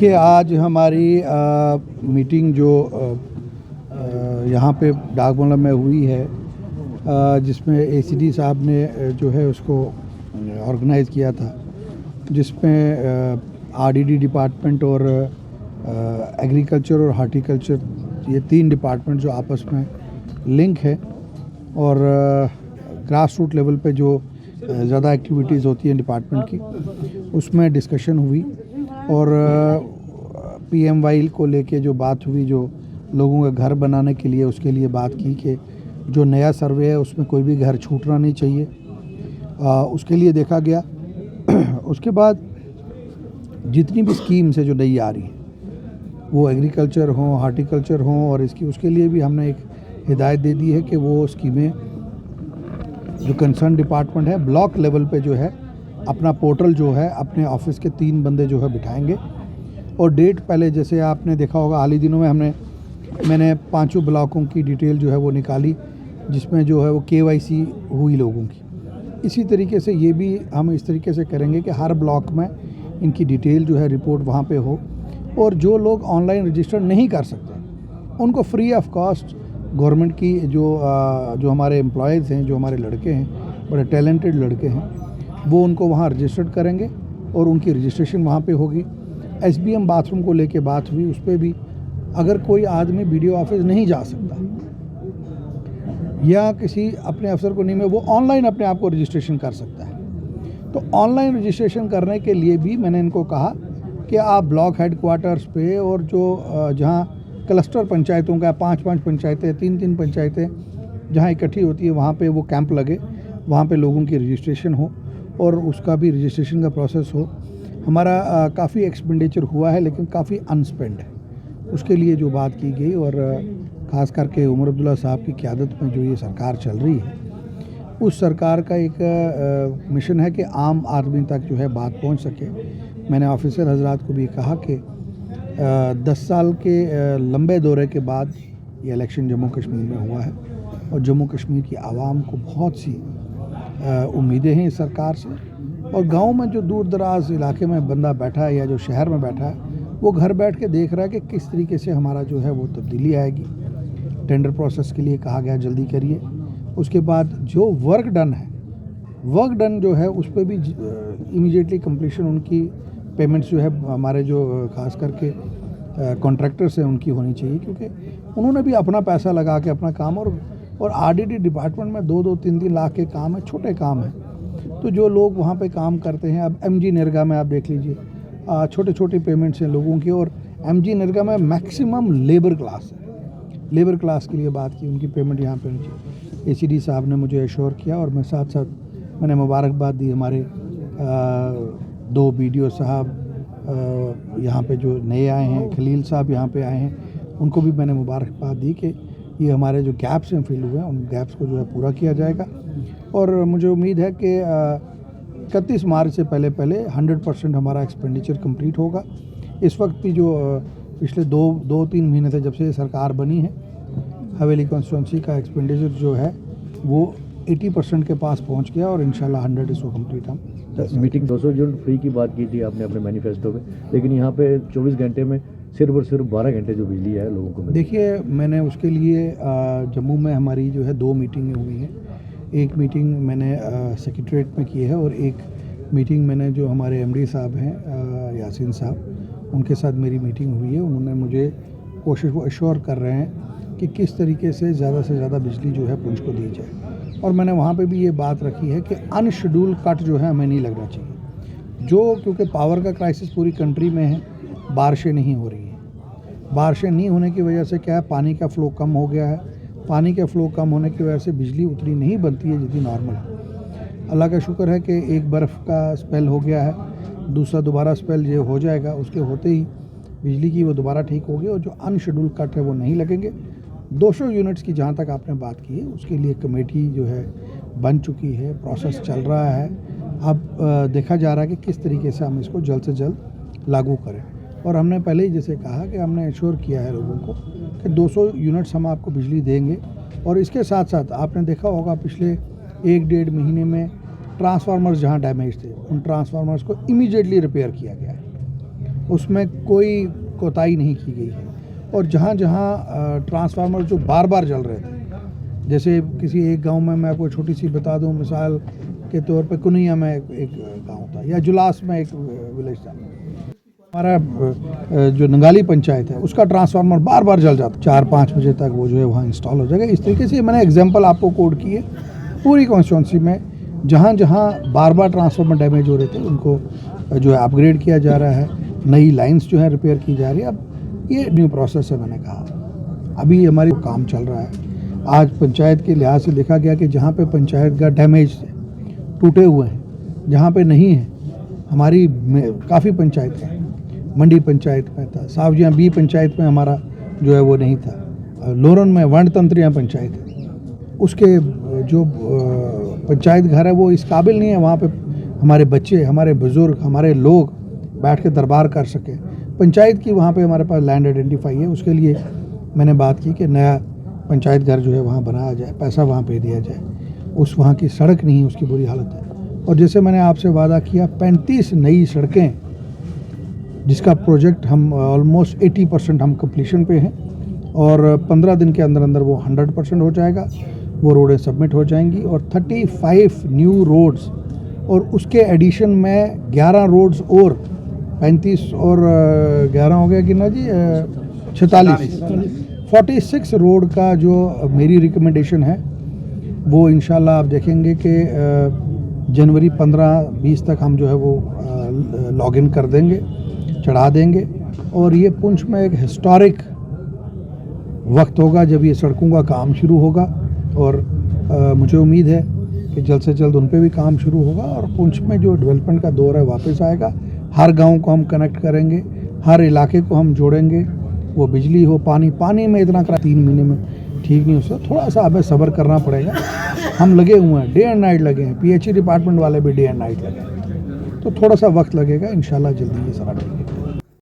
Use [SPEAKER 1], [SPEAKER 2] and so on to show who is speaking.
[SPEAKER 1] देखिए, आज हमारी मीटिंग जो यहाँ पे डाकबंगला में हुई है, जिसमें एसीडी साहब ने जो है उसको ऑर्गेनाइज़ किया था, जिसमें आरडीडी डिपार्टमेंट और एग्रीकल्चर और हार्टिकल्चर, ये तीन डिपार्टमेंट जो आपस में लिंक है, और ग्रास रूट लेवल पे जो ज़्यादा एक्टिविटीज़ होती हैं डिपार्टमेंट की, उसमें डिस्कशन हुई। और पीएमवाई को लेके जो बात हुई, जो लोगों के घर बनाने के लिए, उसके लिए बात की कि जो नया सर्वे है उसमें कोई भी घर छूटना नहीं चाहिए, उसके लिए देखा गया। उसके बाद जितनी भी स्कीम्स है जो नई आ रही हैं, वो एग्रीकल्चर हो, हार्टिकल्चर हो, और उसके लिए भी हमने एक हिदायत दे दी है कि वो स्कीमें जो कंसर्न डिपार्टमेंट है ब्लॉक लेवल पे जो है अपना पोर्टल जो है अपने ऑफिस के 3 बंदे जो है बिठाएंगे। और डेट पहले, जैसे आपने देखा होगा, हाल ही दिनों में मैंने 5 ब्लॉकों की डिटेल जो है वो निकाली, जिसमें जो है वो KYC हुई लोगों की। इसी तरीके से ये भी हम इस तरीके से करेंगे कि हर ब्लॉक में इनकी डिटेल जो है रिपोर्ट वहाँ पे हो, और जो लोग ऑनलाइन रजिस्टर नहीं कर सकते उनको फ्री ऑफ कॉस्ट गवर्नमेंट की जो हमारे एम्प्लॉयज़ हैं, जो हमारे लड़के हैं, बड़े टैलेंटेड लड़के हैं, वो उनको वहाँ रजिस्टर्ड करेंगे और उनकी रजिस्ट्रेशन वहाँ पे होगी। SBM बाथरूम को लेके बात हुई, उस पर भी अगर कोई आदमी BDO ऑफिस नहीं जा सकता या किसी अपने अफसर को नहीं में, वो ऑनलाइन अपने आप को रजिस्ट्रेशन कर सकता है। तो ऑनलाइन रजिस्ट्रेशन करने के लिए भी मैंने इनको कहा कि आप ब्लॉक हेडक्वार्टर्स पे, और जो जहाँ क्लस्टर पंचायतों का 5-5 पंचायतें, 3-3 पंचायतें जहाँ इकट्ठी होती है, वहाँ पे वो कैंप लगे, वहाँ पे लोगों की रजिस्ट्रेशन हो और उसका भी रजिस्ट्रेशन का प्रोसेस हो। हमारा काफ़ी एक्सपेंडिचर हुआ है, लेकिन काफ़ी अनस्पेंड है, उसके लिए जो बात की गई। और ख़ास करके उमर अब्दुल्ला साहब की क़यादत में जो ये सरकार चल रही है, उस सरकार का एक मिशन है कि आम आदमी तक जो है बात पहुंच सके। मैंने ऑफिसर हजरात को भी कहा कि 10 साल के लंबे दौरे के बाद ये इलेक्शन जम्मू कश्मीर में हुआ है, और जम्मू कश्मीर की आवाम को बहुत सी उम्मीदें हैं इस सरकार से। और गांव में जो दूर दराज इलाके में बंदा बैठा है या जो शहर में बैठा है, वो घर बैठ के देख रहा है कि किस तरीके से हमारा जो है वो तब्दीली आएगी। टेंडर प्रोसेस के लिए कहा गया जल्दी करिए। उसके बाद जो वर्क डन जो है उस पर भी इमीडिएटली कंप्लीशन, उनकी पेमेंट्स जो है हमारे जो खास करके कॉन्ट्रैक्टर्स हैं उनकी होनी चाहिए, क्योंकि उन्होंने भी अपना पैसा लगा के अपना काम, और आरडीडी डिपार्टमेंट में 2-2, 3-3 लाख के काम है, छोटे काम हैं। तो जो लोग वहाँ पे काम करते हैं, अब MG नरेगा में आप देख लीजिए, छोटे छोटे पेमेंट्स हैं लोगों की, और MG नरेगा में मैक्सिमम लेबर क्लास है। लेबर क्लास के लिए बात की, उनकी पेमेंट यहाँ पे होनी चाहिए। ACD साहब ने मुझे एश्योर किया, और मैं साथ साथ मैंने मुबारकबाद दी हमारे 2 BDO साहब यहाँ पे जो नए आए हैं, खलील साहब यहाँ पे आए हैं, उनको भी मैंने मुबारकबाद दी कि ये हमारे जो गैप्स हैं फिल हुए हैं, उन गैप्स को जो है पूरा किया जाएगा। और मुझे उम्मीद है कि 31 मार्च से पहले 100% हमारा एक्सपेंडिचर कंप्लीट होगा। इस वक्त भी जो पिछले 2-3 महीने से जब से ये सरकार बनी है, हवेली कॉन्स्टिट्यूंसी का एक्सपेंडिचर जो है वो 80% के पास पहुंच गया, और इंशाल्लाह 100 इसको कंप्लीट हम।
[SPEAKER 2] मीटिंग 200 यूनिट फ्री की बात की थी आपने अपने मैनिफेस्टो में, लेकिन यहाँ पे 24 घंटे में सिर्फ और सिर्फ 12 घंटे जो बिजली है लोगों को। देखिए,
[SPEAKER 1] मैंने उसके लिए जम्मू में हमारी जो है 2 मीटिंगें हुई हैं। एक मीटिंग मैंने सेक्रेटरीट में की है, और एक मीटिंग मैंने जो हमारे MD साहब हैं यासीन साहब, उनके साथ मेरी मीटिंग हुई है। उन्होंने मुझे कोशिश वो एश्योर कर रहे हैं कि किस तरीके से ज़्यादा बिजली जो है पुंछ को दी जाए। और मैंने वहाँ पे भी ये बात रखी है कि अनशेड्यूल कट जो है हमें नहीं लगना चाहिए, क्योंकि पावर का क्राइसिस पूरी कंट्री में है, बारिशें नहीं हो रही हैं। बारिशें नहीं होने की वजह से क्या है, पानी का फ़्लो कम हो गया है। पानी का फ़्लो कम होने की वजह से बिजली उतनी नहीं बनती है जितनी नॉर्मल है। अल्लाह का शुक्र है कि एक बर्फ़ का स्पेल हो गया है, दूसरा दोबारा स्पेल ये हो जाएगा, उसके होते ही बिजली की वो दोबारा ठीक होगी, और जो अनशेड्यूल कट है वो नहीं लगेंगे। 200 यूनिट्स की जहाँ तक आपने बात की है, उसके लिए कमेटी जो है बन चुकी है, प्रोसेस चल रहा है। अब देखा जा रहा है कि किस तरीके से हम इसको जल्द से जल्द लागू करें। और हमने पहले ही जैसे कहा कि हमने एश्योर किया है लोगों को कि 200 यूनिट्स हम आपको बिजली देंगे। और इसके साथ साथ आपने देखा होगा पिछले 1-1.5 महीने में ट्रांसफार्मर्स जहाँ डैमेज थे, उन ट्रांसफार्मर्स को इमीडिएटली रिपेयर किया गया है। उसमें कोई कोताही नहीं की गई है। और जहाँ जहाँ ट्रांसफार्मर जो बार बार जल रहे थे, जैसे किसी एक गांव में मैं आपको छोटी सी बता दूं, मिसाल के तौर पे कुनिया में एक गांव था, या जुलास में एक विलेज था। हमारा जो नंगाली पंचायत है उसका ट्रांसफार्मर बार बार जल जाता, 4-5 बजे तक वो जो है वहाँ इंस्टॉल हो जाएगा। इस तरीके से मैंने एग्जांपल आपको कोड किए पूरी कॉन्स्टिट्यूंसी में, जहाँ जहाँ बार बार ट्रांसफार्मर डैमेज हो रहे थे उनको जो है अपग्रेड किया जा रहा है, नई लाइंस जो है रिपेयर की जा रही है। अब ये न्यू प्रोसेस है, मैंने कहा अभी हमारी काम चल रहा है। आज पंचायत के लिहाज से देखा गया कि जहाँ पे पंचायत का डैमेज टूटे हुए हैं, जहाँ पे नहीं है, हमारी काफ़ी पंचायत है, मंडी पंचायत में था, सावजियाँ बी पंचायत में हमारा जो है वो नहीं था, लोरन में वर्णतंत्रिया पंचायत है, उसके जो पंचायत घर है वो इस काबिल नहीं है वहाँ पे हमारे बच्चे, हमारे बुज़ुर्ग, हमारे लोग बैठ के दरबार कर सके। पंचायत की वहाँ पे हमारे पास लैंड आइडेंटिफाई है, उसके लिए मैंने बात की कि नया पंचायत घर जो है वहाँ बनाया जाए, पैसा वहाँ पे दिया जाए। उस वहाँ की सड़क नहीं है, उसकी बुरी हालत है। और जैसे मैंने आपसे वादा किया 35 नई सड़कें, जिसका प्रोजेक्ट हम ऑलमोस्ट 80% हम कंप्लीशन पे हैं, और 15 दिन के अंदर अंदर वो 100% हो जाएगा, वो रोडें सबमिट हो जाएंगी। और 35 न्यू रोड्स, और उसके एडिशन में 11 रोड्स और 35 और 11 हो गया कि ना जी 46 रोड का जो मेरी रिकमेंडेशन है वो इंशाल्लाह आप देखेंगे कि जनवरी 15-20 तक हम जो है वो लॉग इन कर देंगे, चढ़ा देंगे। और ये पुंछ में एक हिस्टोरिक वक्त होगा जब ये सड़कों का काम शुरू होगा, और मुझे उम्मीद है कि जल्द से जल्द उन पे भी काम शुरू होगा, और पुंछ में जो डेवलपमेंट का दौर है वापस आएगा। हर गांव को हम कनेक्ट करेंगे, हर इलाके को हम जोड़ेंगे, वो बिजली हो, पानी में इतना 3 महीने में ठीक नहीं हो सकता, थोड़ा सा हमें सब्र करना पड़ेगा। हम लगे हुए हैं, डे एंड नाइट लगे हैं, PHE डिपार्टमेंट वाले भी डे एंड नाइट लगे हैं, तो थोड़ा सा वक्त लगेगा, इंशाल्लाह जल्दी ये सारा